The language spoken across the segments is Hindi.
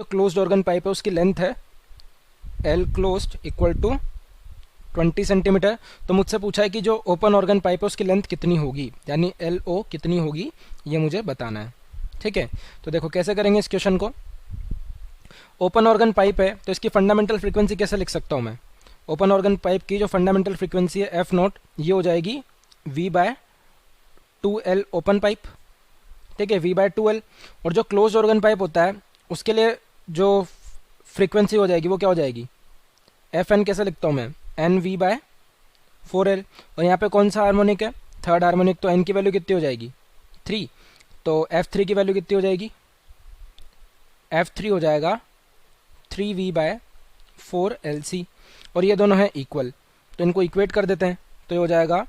जो क्लोज्ड ऑर्गन पाइप है उसकी लेंथ है L closed equal to 20 centimetre. तो मुझसे पूछा है कि जो ओपन ऑर्गन पाइप है उसकी लेंथ कितनी होगी, यानी एल ओ कितनी होगी, ये मुझे बताना है। ठीक है, तो देखो कैसे करेंगे इस क्वेश्चन को। ओपन ऑर्गन पाइप है तो इसकी फंडामेंटल फ्रीक्वेंसी कैसे लिख सकता हूँ मैं। ओपन ऑर्गन पाइप की जो फंडामेंटल फ्रीक्वेंसी है एफ नोट, ये हो जाएगी we bye 2L open pipe. ठीक है, वी बाय 2L। और जो क्लोज ऑर्गन पाइप होता है उसके लिए जो फ्रीक्वेंसी हो जाएगी वो क्या हो जाएगी, एफ एन कैसे लिखता हूँ मैं, एन वी बाय 4L। और यहाँ पे कौन सा हार्मोनिक है, थर्ड हार्मोनिक, तो एन की वैल्यू कितनी हो जाएगी 3। तो F3 की वैल्यू कितनी हो जाएगी, F3 हो जाएगा 3V/4LC। और ये दोनों हैं इक्वल, तो इनको इक्वेट कर देते हैं। तो ये हो जाएगा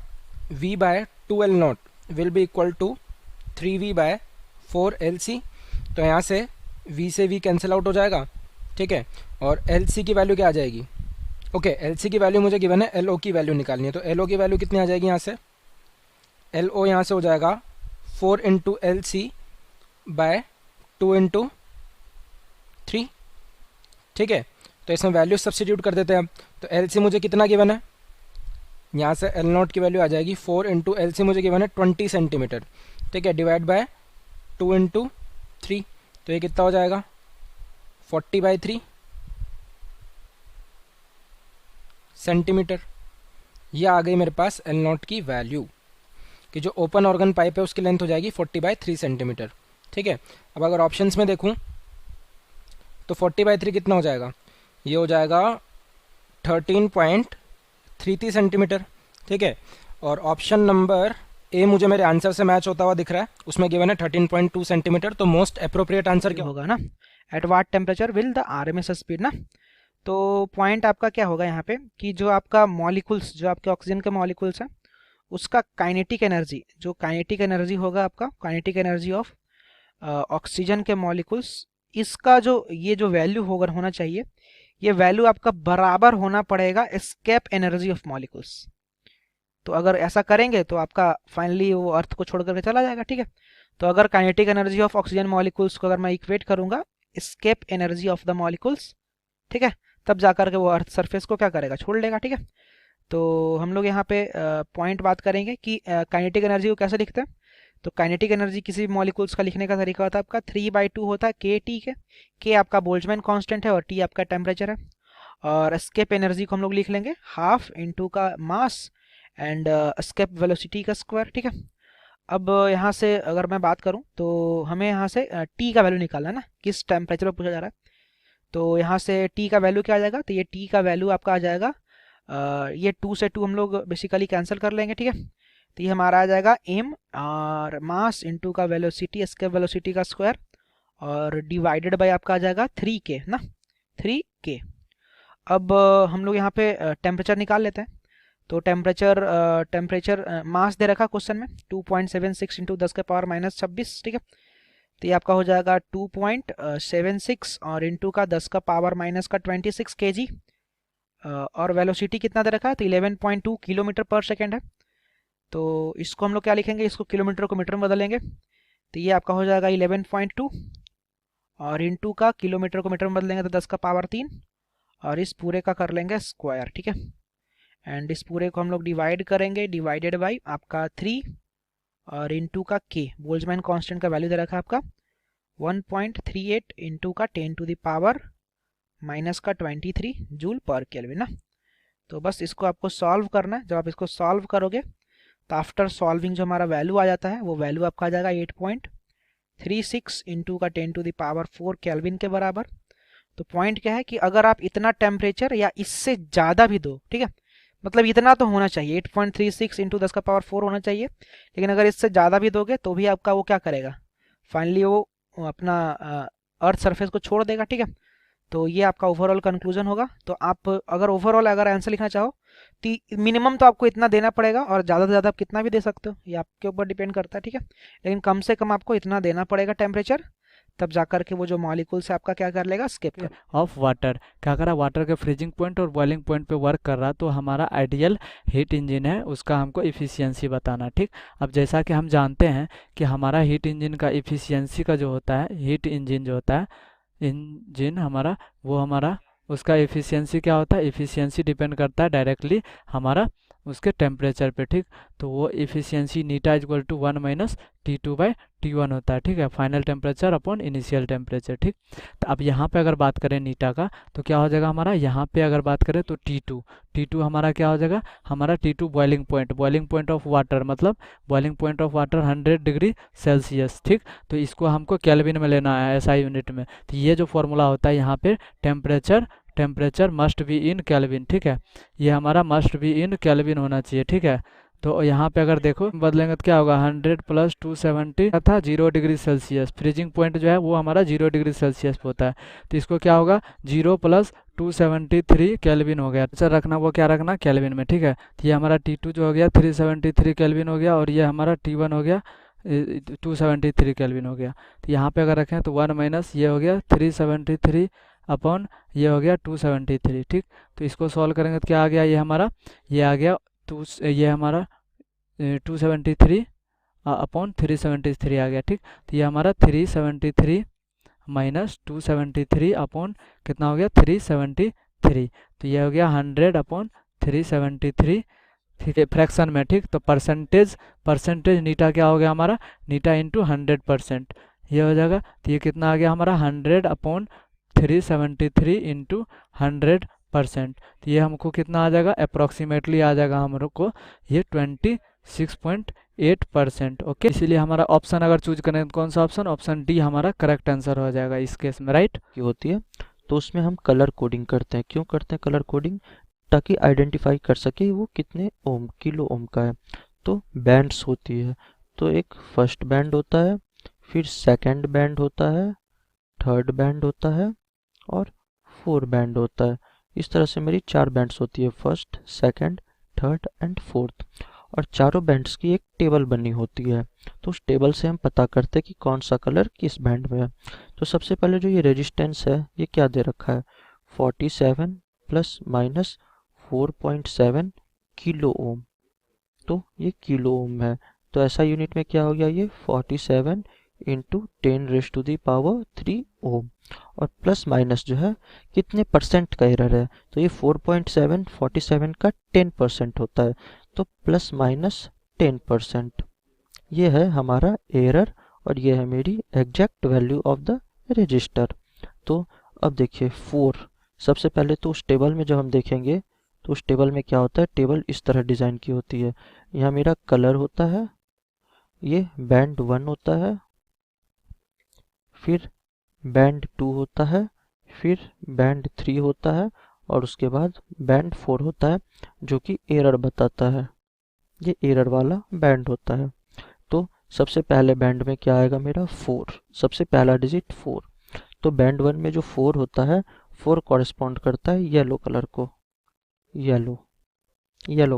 V/2L naught will be equal to 3V/4LC। तो यहाँ से V से V कैंसिल आउट हो जाएगा। ठीक है, और LC की वैल्यू क्या आ जाएगी, ओके LC की वैल्यू मुझे गिवन है, LO की वैल्यू निकालनी है। तो LO की वैल्यू कितनी आ जाएगी यहाँ से, LO यहाँ से हो जाएगा 4 इंटू LC बाय 2 इंटू 3। ठीक है, तो इसमें वैल्यू सब्स्टिट्यूट कर देते हैं हम। तो LC मुझे कितना गिवन है, यहाँ से L नॉट की वैल्यू आ जाएगी 4 इंटू LC मुझे गिवन है 20 सेंटीमीटर। ठीक है, डिवाइड बाय 2 इंटू 3, तो ये कितना हो जाएगा 40/3 सेंटीमीटर। ये आ गई मेरे पास L नॉट की वैल्यू, कि जो ओपन ऑर्गन पाइप है उसकी लेंथ हो जाएगी 40/3 सेंटीमीटर। ठीक है, अब अगर ऑप्शंस में देखूं तो 40/3 कितना हो जाएगा, ये हो जाएगा 13.33 सेंटीमीटर। ठीक है, और ऑप्शन नंबर ए मुझे मेरे आंसर से मैच होता हुआ दिख रहा है, उसमें गिवन है 13.2 सेंटीमीटर। तो मोस्ट अप्रोप्रिएट आंसर क्या होगा ना, at what temperature will the RMS speed ना। तो पॉइंट आपका क्या होगा यहाँ पे कि जो आपका मॉलिक्यूल्स, जो आपके ऑक्सीजन के मॉलिक्यूल्स हैं, उसका काइनेटिक एनर्जी, जो काइनेटिक एनर्जी होगा आपका, काइनेटिक एनर्जी ऑफ ऑक्सीजन के मॉलिक्यूल्स, इसका जो ये जो वैल्यू होगा होना चाहिए, ये वैल्यू आपका बराबर होना पड़ेगा एस्केप एनर्जी ऑफ मॉलिक्यूल्स। तो अगर ऐसा करेंगे तो आपका फाइनली वो अर्थ को छोड़ करके चला जाएगा। ठीक है, तो अगर kinetic energy of oxygen molecules को अगर मैं इक्वेट करूंगा escape energy of the molecules, ठीक है, तब जाकर के वो अर्थ सरफेस को क्या करेगा, छोड़ लेगा। ठीक है, तो हम लोग यहाँ पे पॉइंट बात करेंगे कि काइनेटिक एनर्जी को कैसे लिखते हैं। तो काइनेटिक एनर्जी किसी मॉलिक्यूल्स का लिखने का तरीका होता है आपका 3/2 होता है के टी के। के आपका बोल्ट्जमैन कांस्टेंट है और टी आपका टेम्परेचर है। और एस्केप एनर्जी को हम लोग लिख लेंगे हाफ इंटू का मास एंड एस्केप वेलोसिटी का स्क्वायर। ठीक है, अब यहाँ से अगर मैं बात करूँ तो हमें यहाँ से टी का वैल्यू निकालना है ना, किस टेम्परेचर पर पूछा जा रहा है। तो यहाँ से टी का वैल्यू क्या आ जाएगा, तो ये टी का वैल्यू आपका आ जाएगा ये 2 से 2 हम लोग बेसिकली कैंसिल कर लेंगे। ठीक है, तो ये हमारा आ जाएगा एम और मास इंटू का वेलोसिटी, एस्केप वेलोसिटी का स्क्वायर, और डिवाइडेड बाय आपका आ जाएगा 3k ना, 3k। अब हम लोग यहाँ पे टेम्परेचर निकाल लेते हैं। तो टेम्परेचर मास दे रखा क्वेश्चन में 2.76 इंटू 10 के पावर -26। ठीक है, तो ये आपका हो जाएगा 2.76 और इंटू का 10 का पावर -26 kg। और वेलोसिटी कितना दे रखा है, तो 11.2 किलोमीटर पर सेकेंड है। तो इसको हम लोग क्या लिखेंगे, इसको किलोमीटर को मीटर में बदलेंगे। तो ये आपका हो जाएगा 11.2 और इंटू का किलोमीटर को मीटर में बदलेंगे तो 10 का पावर 3 और इस पूरे का कर लेंगे स्क्वायर। ठीक है, एंड इस पूरे को हम लोग डिवाइड करेंगे, डिवाइडेड बाई आपका 3 और इंटू का के, बोल्ट्जमैन कांस्टेंट का वैल्यू दे रखा है आपका 1.38 इंटू का 10 टू द पावर -23 जूल पर केल्विन ना। तो बस इसको आपको सॉल्व करना है। जब आप इसको सॉल्व करोगे तो आफ्टर सॉल्विंग जो हमारा वैल्यू आ जाता है वो वैल्यू आपका आ जाएगा 8.36 इंटू का 10 टू द पावर 4 केल्विन के बराबर। तो पॉइंट क्या है कि अगर आप इतना टेम्परेचर या इससे ज़्यादा भी दो, ठीक है, मतलब इतना तो होना चाहिए 8.36 इंटू 10 का पावर 4 होना चाहिए, लेकिन अगर इससे ज़्यादा भी दोगे तो भी आपका वो क्या करेगा, फाइनली वो अपना अर्थ सरफेस को छोड़ देगा। ठीक है, तो ये आपका ओवरऑल कंक्लूजन होगा। तो आप अगर ओवरऑल अगर आंसर लिखना चाहो तो मिनिमम तो आपको इतना देना पड़ेगा और ज़्यादा से ज़्यादा आप कितना भी दे सकते हो, ये आपके ऊपर डिपेंड करता है। ठीक है, लेकिन कम से कम आपको इतना देना पड़ेगा टेम्परेचर, तब जाकर के वो जो मॉलिक्यूल्स है आपका क्या कर लेगा, स्केप कर ऑफ वाटर। क्या करा, वाटर के फ्रीजिंग पॉइंट और बॉइलिंग पॉइंट पे वर्क कर रहा, तो हमारा आइडियल हीट इंजन है, उसका हमको इफ़िशियंसी बताना। ठीक, अब जैसा कि हम जानते हैं कि हमारा हीट इंजन का इफ़िशियंसी का जो होता है, हीट इंजन जो होता है इंजन हमारा वो हमारा उसका एफिशिएंसी क्या होता है, एफिशिएंसी डिपेंड करता है डायरेक्टली हमारा उसके टेम्परेचर पे, ठीक। तो वो efficiency eta equal to 1 minus T2/T1 होता है, ठीक है, final temperature upon initial temperature, ठीक। तो अब यहाँ पे अगर बात करें नीटा का तो क्या हो जाएगा हमारा, यहाँ पे अगर बात करें तो T2 हमारा क्या हो जाएगा, हमारा T2 boiling point of water, मतलब boiling point of water 100 degree Celsius, ठीक। तो इसको हमको केल्विन में लेना है SI यूनिट में। तो ये जो फॉर्मूला होता है यहाँ पे temperature must be in kelvin, ठीक है, ये हमारा मस्ट बी इन केल्विन होना चाहिए, ठीक है। तो यहाँ पे अगर देखो बदलेंगे तो क्या होगा, 100 प्लस 270 था 0 डिग्री सेल्सियस, फ्रीजिंग पॉइंट जो है वो हमारा 0 डिग्री सेल्सियस पे होता है। तो इसको क्या होगा 0 प्लस 273 केल्विन हो गया, सर रखना वो क्या रखना केल्विन में, ठीक है। तो ये हमारा T2 जो हो गया 373 केल्विन हो गया, और ये हमारा T1 हो गया 273 केल्विन हो गया। तो यहाँ पे अगर रखें तो 1 माइनस ये हो गया 373 अपॉन ये हो गया 273, ठीक। तो इसको सॉल्व करेंगे तो क्या आ गया, ये हमारा ये आ गया ये हमारा 273 अपॉन 373 आ गया, ठीक। तो ये हमारा 373 माइनस 273 अपॉन कितना हो गया 373, तो ये हो गया 100 अपॉन 373, ठीक है, फ्रैक्शन में, ठीक। तो परसेंटेज नीटा क्या हो गया हमारा, नीटा इंटू 100%, ये हो जाएगा। तो ये कितना आ गया हमारा 100 अपॉन 373 इंटू 100%, तो ये हमको कितना आ जाएगा, अप्रॉक्सीमेटली आ जाएगा हम लोग को ये 26.8%, ओके। इसीलिए हमारा ऑप्शन अगर चूज करें तो कौन सा ऑप्शन, ऑप्शन डी हमारा करेक्ट आंसर हो जाएगा इस केस में, राइट। की होती है तो उसमें हम कलर कोडिंग करते हैं। क्यों करते हैं कलर कोडिंग, ताकि आइडेंटिफाई कर सके वो कितने ओम किलो ओम का है। तो बैंड्स होती है, तो एक फर्स्ट बैंड होता है, फिर सेकंड बैंड होता है, थर्ड बैंड होता है और फोर बैंड होता है। इस तरह से मेरी 4 बैंड्स होती है, first, second, third and fourth. और चारों बैंड्स की एक टेबल बनी होती है, तो उस टेबल से हम पता करते हैं कि कौन सा कलर किस बैंड में है। तो सबसे पहले जो ये रेजिस्टेंस है ये क्या दे रखा है, 47 प्लस माइनस 4.7 किलो ओम, तो ये किलो ओम है। तो ऐसा यूनिट में क्या हो गया, ये 47 इंटू 10⁻³ ओम। और प्लस माइनस जो है कितने परसेंट का एरर है, तो ये 4.7 47 का 10% होता है, तो प्लस माइनस 10%, ये है हमारा एरर और ये है मेरी exact value of the register. तो अब देखिए 4, सबसे पहले तो उस टेबल में जब हम देखेंगे तो उस टेबल में क्या होता है, टेबल इस तरह डिज़ाइन की होती है। यहाँ मेरा कलर होता है, ये बैंड 1 होता है, फिर बैंड 2 होता है, फिर बैंड 3 होता है और उसके बाद बैंड 4 होता है, जो कि एरर बताता है, ये एरर वाला बैंड होता है। तो सबसे पहले बैंड में क्या आएगा मेरा 4, सबसे पहला डिजिट 4। तो बैंड 1 में जो 4 होता है, 4 कॉरेस्पॉन्ड करता है येलो कलर को, येलो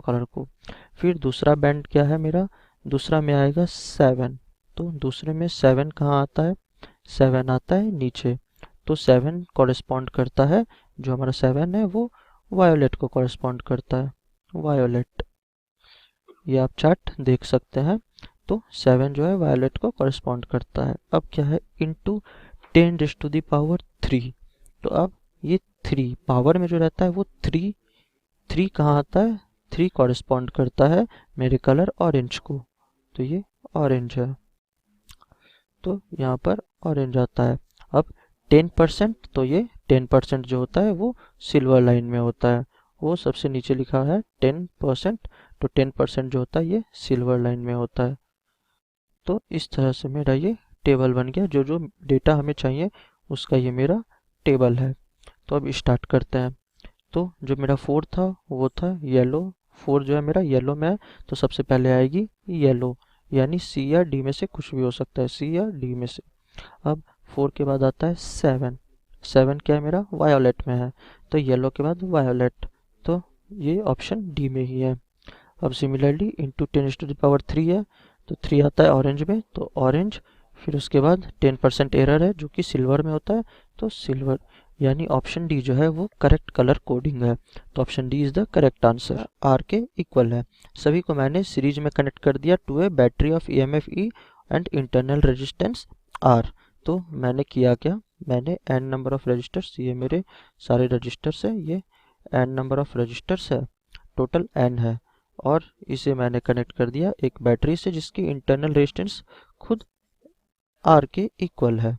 कलर को। फिर दूसरा बैंड क्या है मेरा, दूसरा में आएगा 7, तो दूसरे में 7 कहाँ आता है, 7 आता है नीचे। तो 7 कॉरेस्पॉन्ड करता है, जो हमारा 7 है वो वायोलेट को कॉरेस्पॉन्ड करता है, वायोलेट, ये आप चार्ट देख सकते हैं। तो 7 जो है वायोलेट को कॉरेस्पॉन्ड करता है। अब क्या है, इंटू 10⁻³ तो अब ये 3 पावर में जो रहता है वो 3 कहाँ आता है, 3 कॉरेस्पॉन्ड करता है मेरे कलर ऑरेंज को, तो ये ऑरेंज है, तो यहाँ पर ऑरेंज आता है। अब 10%, तो ये 10% जो होता है वो सिल्वर लाइन में होता है, वो सबसे नीचे लिखा है 10%, तो 10% जो होता है ये सिल्वर लाइन में होता है। तो इस तरह से मेरा ये टेबल बन गया, जो जो डेटा हमें चाहिए उसका ये मेरा टेबल है। तो अब स्टार्ट करते हैं। तो जो मेरा 4 था वो था येलो, 4 जो है मेरा येलो में है, तो सबसे पहले आएगी येलो, यानी सी या डी में से कुछ भी हो सकता है, सी या डी में से। अब 4 के बाद आता है 7 क्या है मेरा वायोलेट में है, तो येलो के बाद वायोलेट, तो ये ऑप्शन डी में ही है। अब सिमिलरली इंटू 10⁻³ है, तो 3 आता है ऑरेंज में, तो ऑरेंज, फिर उसके बाद 10% एरर है जो कि सिल्वर में होता है, तो सिल्वर, यानी ऑप्शन डी जो है वो करेक्ट कलर कोडिंग है। तो option D is the correct answer, R के इक्वल है। सभी को मैंने सीरीज में कनेक्ट कर दिया to a battery of EMF E and internal resistance R। तो मैंने किया क्या, मैंने n नंबर ऑफ रजिस्टर्स, ये मेरे सारे रजिस्टर्स है, ये n नंबर ऑफ रजिस्टर्स है, टोटल n है, और इसे मैंने कनेक्ट कर दिया एक बैटरी से जिसकी इंटरनल रेजिस्टेंस खुद R के इक्वल है।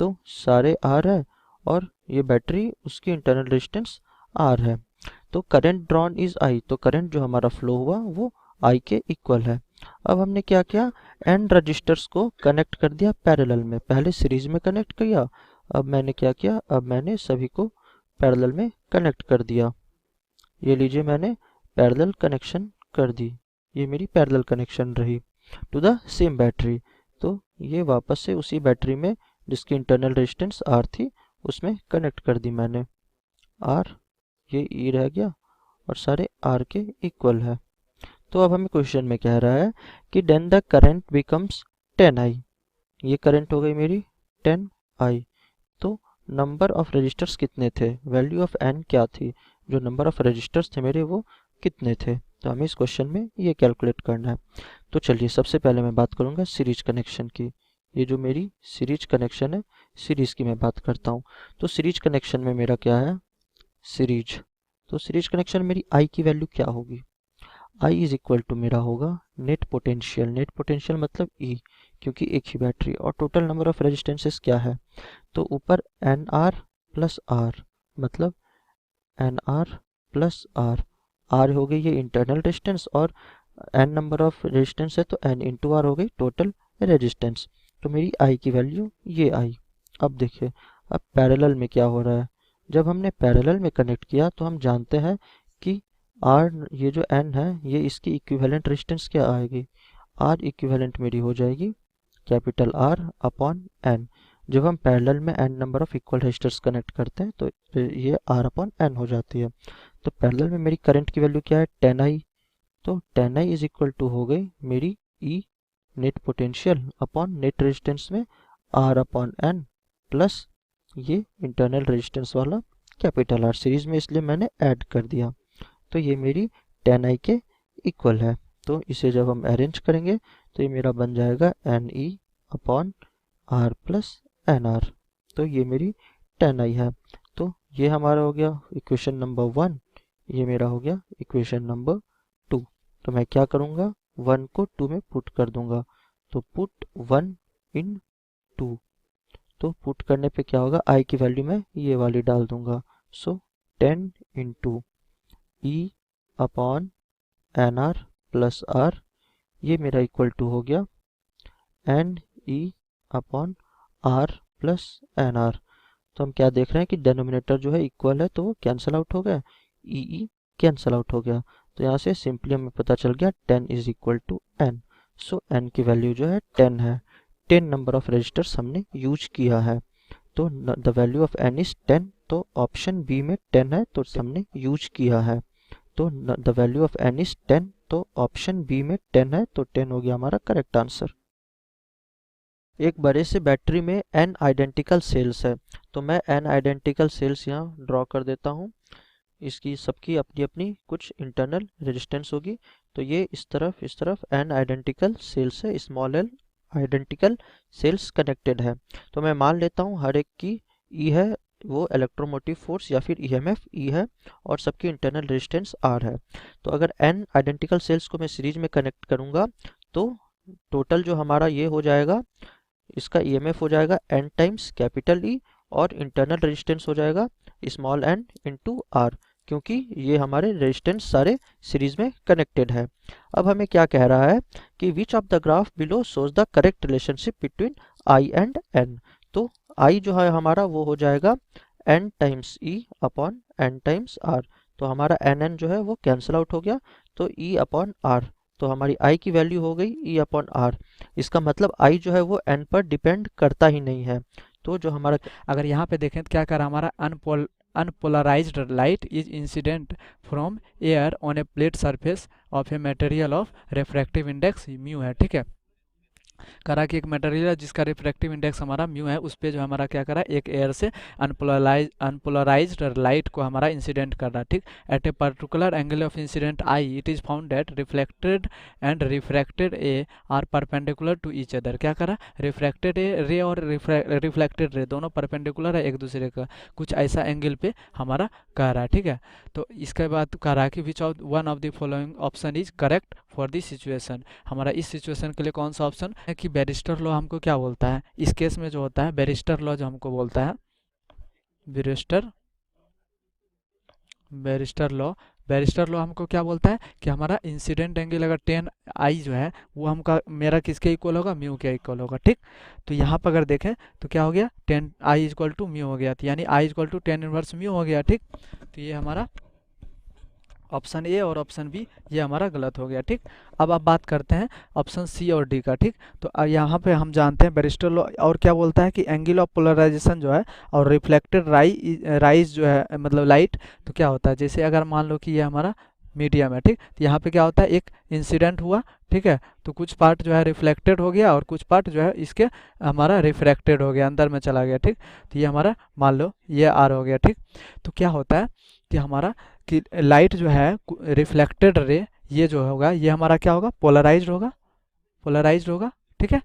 तो सारे R है और ये बैटरी उसकी इंटरनल रेजिस्टेंस R है। तो करंट ड्रॉन इज I, तो करंट जो हमारा फ्लो हुआ वो I के इक्वल है। अब हमने क्या किया, n रजिस्टर्स को कनेक्ट कर दिया पैरेलल में, पहले सीरीज में कनेक्ट किया, अब मैंने क्या किया, अब मैंने सभी को पैरेलल में कनेक्ट कर दिया। ये लीजिए मैंने पैरेलल कनेक्शन कर दी, ये मेरी पैरेलल कनेक्शन रही टू द सेम बैटरी। तो ये वापस से उसी बैटरी में जिसकी इंटरनल रेजिस्टेंस R थी उसमें कनेक्ट कर दी मैंने, R, ये E रह गया और सारे R के इक्वल है। तो अब हमें क्वेश्चन में कह रहा है कि then the current becomes 10i, ये करंट हो गई मेरी 10i। तो नंबर ऑफ रजिस्टर्स कितने थे, वैल्यू ऑफ n क्या थी, जो नंबर ऑफ रजिस्टर्स थे मेरे वो कितने थे, तो हमें इस क्वेश्चन में ये कैलकुलेट करना है। तो चलिए सबसे पहले मैं बात करूंगा सीरीज कनेक्शन की। ये जो मेरी सीरीज कनेक्शन है, सीरीज की मैं बात करता हूँ। तो सीरीज कनेक्शन में मेरा क्या है, सीरीज, तो सीरीज कनेक्शन मेरी I की वैल्यू क्या होगी, I इज इक्वल टू मेरा होगा नेट पोटेंशियल, नेट पोटेंशियल मतलब E, क्योंकि एक ही बैटरी, और टोटल नंबर ऑफ रेजिस्टेंसेस क्या है, तो ऊपर NR प्लस R, मतलब NR प्लस R, R हो गई ये इंटरनल रेजिस्टेंस और n नंबर ऑफ रेजिस्टेंस है तो n इंटू R हो गई टोटल रेजिस्टेंस। तो मेरी I की वैल्यू ये आई। अब देखिए अब पैरेलल में क्या हो रहा है, जब हमने पैरेलल में कनेक्ट किया तो हम जानते हैं कि R, ये जो n है, ये इसकी इक्विवेलेंट रेजिस्टेंस क्या आएगी, R इक्विवेलेंट मेरी हो जाएगी कैपिटल R अपॉन n। जब हम पैरेलल में n number of equal resistors connect करते हैं तो ये R अपॉन n हो जाती है। तो पैरेलल में मेरी करंट की वैल्यू क्या है 10i, तो 10i इज इक्वल टू हो गई मेरी E net potential upon net resistance में R अपॉन n प्लस ये इंटरनल रेजिस्टेंस वाला कैपिटल R, सीरीज में इसलिए मैंने ऐड कर दिया। तो ये मेरी 10i के इक्वल है। तो इसे जब हम अरेंज करेंगे तो ये मेरा बन जाएगा NE upon R plus NR। तो ये मेरी 10i है। तो ये हमारा हो गया इक्वेशन नंबर 1, ये मेरा हो गया इक्वेशन नंबर 2। तो मैं क्या करूँगा, 1 को 2 में पुट कर दूंगा, तो पुट 1 इन 2, तो पुट करने पे क्या होगा, I की वैल्यू मैं ये वाली डाल दूंगा। सो 10 into E upon NR plus R, ये मेरा इक्वल टू हो गया NE upon R plus NR। तो हम क्या देख रहे हैं कि डेनोमिनेटर जो है इक्वल है तो वो कैंसिल आउट हो गया, EE कैंसिल आउट हो गया। तो यहाँ से सिंपली हमें पता चल गया 10 is equal to n। So n की वैल्यू जो है 10 है, 10 नंबर ऑफ रजिस्टर्स हमने यूज किया है। तो the value of n is 10, तो ऑप्शन बी में 10 है तो हमने यूज किया है। तो the value of n is 10, तो ऑप्शन बी में 10 है, तो 10 हो गया हमारा करेक्ट आंसर। एक बड़े से बैटरी में n आइडेंटिकल सेल्स है, तो मैं n आइडेंटिकल सेल्स यहाँ ड्रॉ कर देता हूँ। इसकी सबकी अपनी अपनी कुछ इंटरनल रेजिस्टेंस होगी। तो ये इस तरफ n आइडेंटिकल सेल्स है, small l identical sales connected है। तो मैं मान लेता हूँ हर एक की E है वो इलेक्ट्रोमोटिव फोर्स या फिर EMF E है और सबकी इंटरनल रेजिस्टेंस R है। तो अगर n आइडेंटिकल सेल्स को मैं सीरीज में कनेक्ट करूँगा तो टोटल जो हमारा ये हो जाएगा, इसका EMF हो जाएगा n टाइम्स कैपिटल E और इंटरनल रेजिस्टेंस हो जाएगा स्मॉल n इंटू R, क्योंकि ये हमारे रेजिस्टेंस सारे सीरीज में कनेक्टेड है। अब हमें क्या कह रहा है कि which of the graph below shows the correct relationship between I and n। तो I जो है हमारा वो हो जाएगा n times E upon n times R। तो हमारा n जो है वो कैंसिल आउट हो गया, तो E अपॉन R, तो हमारी I की वैल्यू हो गई E अपॉन R। इसका मतलब I जो है वो n पर डिपेंड करता ही नहीं है। तो जो हमारा, अगर यहाँ पे देखें तो क्या कर हमारा unpolarized light is incident from air on a plate surface of a material of refractive index mu है, ठीक है। करा कि एक मटेरियल है जिसका रिफ्रैक्टिव इंडेक्स हमारा म्यू है, उस पे जो हमारा क्या करा, एक एयर से अनपोलराइज्ड लाइट को हमारा इंसिडेंट कर रहा है, ठीक। At a particular angle of incidence I it is found that reflected and refracted are perpendicular to each other. क्या करा, रिफ्रैक्टेड रे और रिफ्लेक्टेड रे दोनों परपेंडिकुलर है एक दूसरे का, कुछ ऐसा एंगल पे हमारा कह रहा है, ठीक है। तो इसके बाद कह रहा है कि which of one of the following option is correct for this situation. हमारा इस सिचुएशन के लिए कौन सा ऑप्शन है कि बैरिस्टर लॉ हमको क्या बोलता है इस केस में, जो होता है बैरिस्टर लॉ जो हमको बोलता है, बैरिस्टर लॉ हमको क्या बोलता है कि हमारा इंसिडेंट एंगल अगर 10 आई जो है वो हमका मेरा किसके इक्वल होगा, म्यू के इक्वल होगा, ठीक। तो यहाँ पर अगर देखें तो क्या हो गया, 10 आई इक्वल टू म्यू हो गया, तो यानी I equal to 10 inverse mu हो गया, ठीक। तो ये हमारा ऑप्शन ए और ऑप्शन बी ये हमारा गलत हो गया, ठीक। अब आप बात करते हैं ऑप्शन सी और डी का, ठीक। तो यहाँ पे हम जानते हैं बैरिस्टर लॉ और क्या बोलता है कि एंगल ऑफ पोलराइजेशन जो है और रिफ्लेक्टेड राइज जो है मतलब लाइट, तो क्या होता है, जैसे अगर मान लो कि ये हमारा मीडियम है, ठीक। तो यहाँ पे क्या होता है, एक इंसिडेंट हुआ, ठीक है, तो कुछ पार्ट जो है रिफ्लेक्टेड हो गया और कुछ पार्ट जो है इसके हमारा रिफ्रैक्टेड हो गया, अंदर में चला गया, ठीक। तो ये हमारा मान लो ये आर हो गया, ठीक। तो क्या होता है कि हमारा कि लाइट जो है रिफ्लेक्टेड रे ये जो होगा ये हमारा क्या होगा, पोलराइज्ड होगा, ठीक है।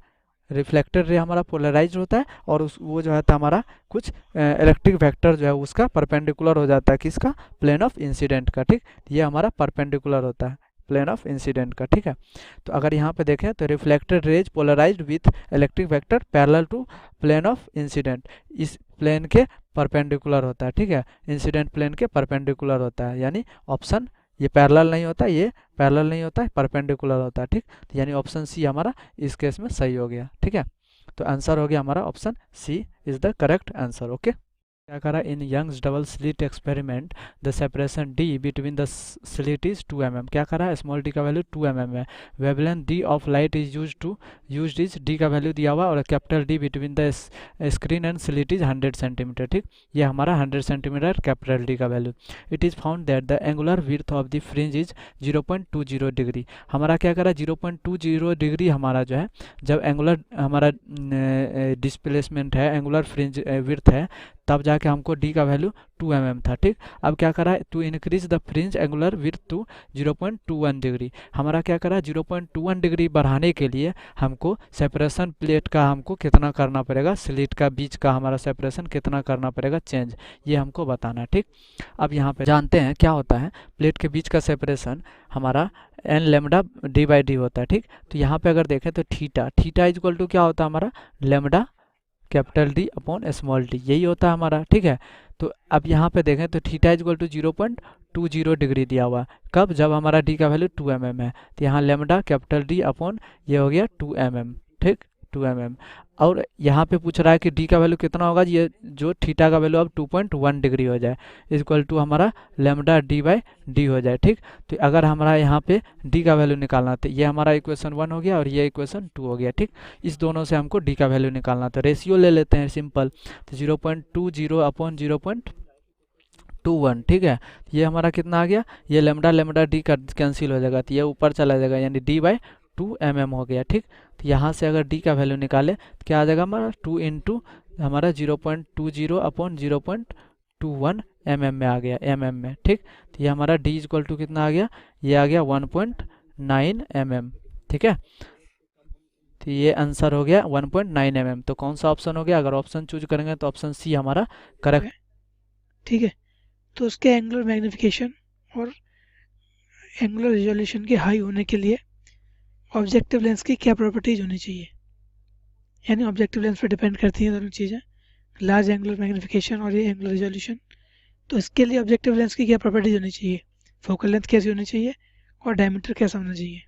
रिफ्लेक्टेड रे हमारा पोलराइज्ड होता है और उस वो जो है तो हमारा कुछ इलेक्ट्रिक वेक्टर जो है उसका परपेंडिकुलर हो जाता है, किसका, प्लेन ऑफ इंसिडेंट का, ठीक। ये हमारा परपेंडिकुलर होता है प्लेन ऑफ इंसिडेंट का, ठीक है। तो अगर यहाँ पे देखें तो reflected rays polarised with electric vector parallel to plane of incidence, इस प्लेन के परपेंडिकुलर होता है, ठीक है, इंसिडेंट प्लेन के परपेंडिकुलर होता है, यानी ऑप्शन ये पैरेलल नहीं होता, ये पैरेलल नहीं होता है, परपेंडिकुलर होता है, ठीक। तो यानी ऑप्शन सी हमारा इस केस में सही हो गया, ठीक है। तो आंसर हो गया हमारा option C is the correct answer, okay. क्या करा, in Young's double slit experiment the separation D between the slit is 2 mm। क्या करा, स्मॉल डी का वैल्यू 2 mm है, wavelength D of light is used is D का वैल्यू दिया हुआ और capital D between the screen and slit is 100 centimetre, ठीक। ये हमारा 100 सेंटीमीटर कैपिटल डी का value. It is found that the angular width of the fringe is 0.20 degree. हमारा क्या करा, 0.20 डिग्री हमारा जो है, जब एंगुलर हमारा डिस्प्लेसमेंट है, एंगुलर फ्रिंज विड्थ है, तब जाके हमको डी का वैल्यू 2 mm था, ठीक। अब क्या करा, to increase the fringe angular width to 0.21 degree. हमारा क्या करा, 0.21 डिग्री बढ़ाने के लिए हमको सेपरेशन प्लेट का हमको कितना करना पड़ेगा, स्लिट का बीच का हमारा सेपरेशन कितना करना पड़ेगा चेंज, ये हमको बताना है, ठीक। अब यहाँ पे जानते हैं क्या होता है, प्लेट के बीच का सेपरेशन हमारा N lambda D by D होता है, ठीक। तो यहाँ पे अगर देखें तो थीटा इज इक्वल टू क्या होता है हमारा, lambda capital D upon small D, यही होता है हमारा, ठीक है। तो अब यहाँ पे देखें तो theta is equal to 0.20 degree दिया हुआ, कब, जब हमारा डी का वैल्यू 2 mm है, तो यहाँ लेमडा कैपिटल डी अपॉन ये हो गया 2 mm, ठीक, 2 mm। और यहाँ पे पूछ रहा है कि डी का वैल्यू कितना होगा, ये जो थीटा का वैल्यू अब 2.1 डिग्री हो जाए इक्वल टू हमारा लेमडा डी बाई डी हो जाए, ठीक। तो अगर हमारा यहाँ पे डी का वैल्यू निकालना तो ये हमारा इक्वेशन 1 हो गया और ये इक्वेशन 2 हो गया, ठीक। इस दोनों से हमको डी का वैल्यू निकालना, तो रेशियो ले लेते हैं सिंपल, तो 0.20 अपॉन 0.21, ठीक है। ये हमारा कितना आ गया, ये लेमडा डी का कैंसिल हो जाएगा, तो ये ऊपर चला जाएगा, यानी डी बाई 2 mm हो गया, ठीक। तो यहाँ से अगर डी का वैल्यू निकाले तो क्या आ जाएगा हमारा 2 इंटू हमारा 0.20 अपॉन 0.21 mm में आ गया, mm में, ठीक। तो ये हमारा डी इक्वल टू कितना आ गया, ये आ गया 1.9 mm, ठीक है। तो ये आंसर हो गया 1.9 mm। तो कौन सा ऑप्शन हो गया, अगर ऑप्शन चूज करेंगे तो ऑप्शन सी हमारा करेक्ट, ठीक है। तो उसके एंगुलर मैग्निफिकेशन और एंगुलर रिजोल्यूशन के हाई होने के लिए ऑब्जेक्टिव लेंस की क्या प्रॉपर्टीज होनी चाहिए, यानी ऑब्जेक्टिव लेंस पर डिपेंड करती हैं दोनों चीज़ें, लार्ज एंगुलर मैग्निफिकेशन और ये एंगुलर रिजोल्यूशन। तो इसके लिए ऑब्जेक्टिव लेंस की क्या प्रॉपर्टीज होनी चाहिए, फोकल लेंथ कैसी होनी चाहिए और डायमीटर कैसा होना चाहिए,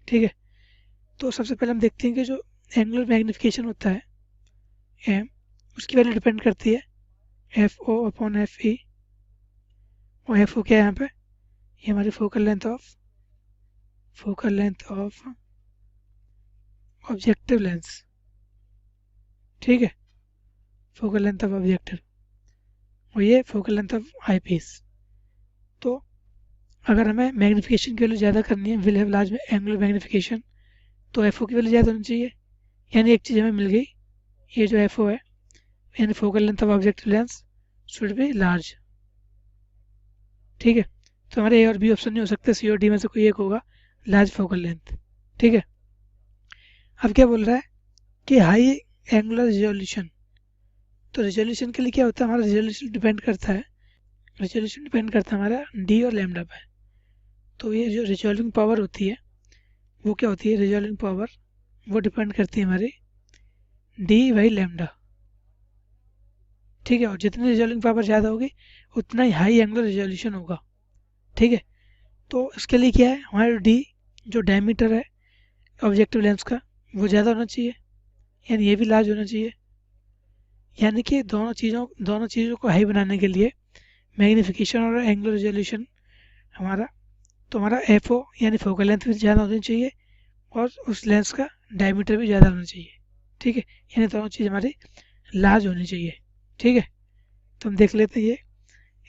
ठीक है। तो सबसे पहले हम देखते हैं कि जो एंगुलर मैग्निफिकेशन होता है उसकी वैल्यू डिपेंड करती है F O upon F E, और एफ ओ क्या है यहाँ पे, ये हमारी focal length of objective lens, ठीक है, फोकल लेंथ ऑफ ऑब्जेक्टिव, और ये focal length of eyepiece. तो अगर हमें मैग्निफिकेशन की वैल्यू ज़्यादा करनी है, will have large angular magnification, तो एफ ओ की वैल्यू ज़्यादा होनी चाहिए, यानी एक चीज़ हमें मिल गई, ये जो FO है यानी focal length of objective lens should be large. ठीक है, तो हमारे ए और बी ऑप्शन नहीं हो सकते, सी और डी में से कोई एक होगा लार्ज फोकल लेंथ। ठीक है, अब क्या बोल रहा है कि हाई एंगुलर रिजोल्यूशन। तो रिजोल्यूशन के लिए क्या होता है, हमारा रिजोल्यूशन डिपेंड करता है हमारा डी और लैम्डा पे। तो ये जो रिजॉल्विंग पावर होती है वो क्या होती है, रिजॉल्विंग पावर वो डिपेंड करती है हमारी डी बाई लैम्डा। ठीक है, और जितनी रिजॉल्विंग पावर ज़्यादा होगी उतना ही हाई एंगुलर रिजोल्यूशन होगा। ठीक है, तो इसके लिए क्या है, हमारा डी जो डायमीटर है ऑब्जेक्टिव लेंस का वो ज़्यादा होना चाहिए, यानी ये भी लार्ज होना चाहिए। यानी कि दोनों चीज़ों को हाई बनाने के लिए मैग्नीफिकेशन और एंगुलर रिजोल्यूशन हमारा FO यानी फोकल लेंथ भी ज़्यादा होनी चाहिए और उस लेंस का डायमीटर भी ज़्यादा होना चाहिए। ठीक है, यानी दोनों चीज़ हमारी लार्ज होनी चाहिए। ठीक है, तो हम देख लेते हैं ये,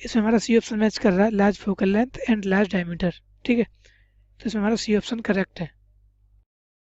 इसमें हमारा सी ऑप्शन मैच कर रहा है, large focal length and large diameter. ठीक है, तो इसमें हमारा सी ऑप्शन करेक्ट है।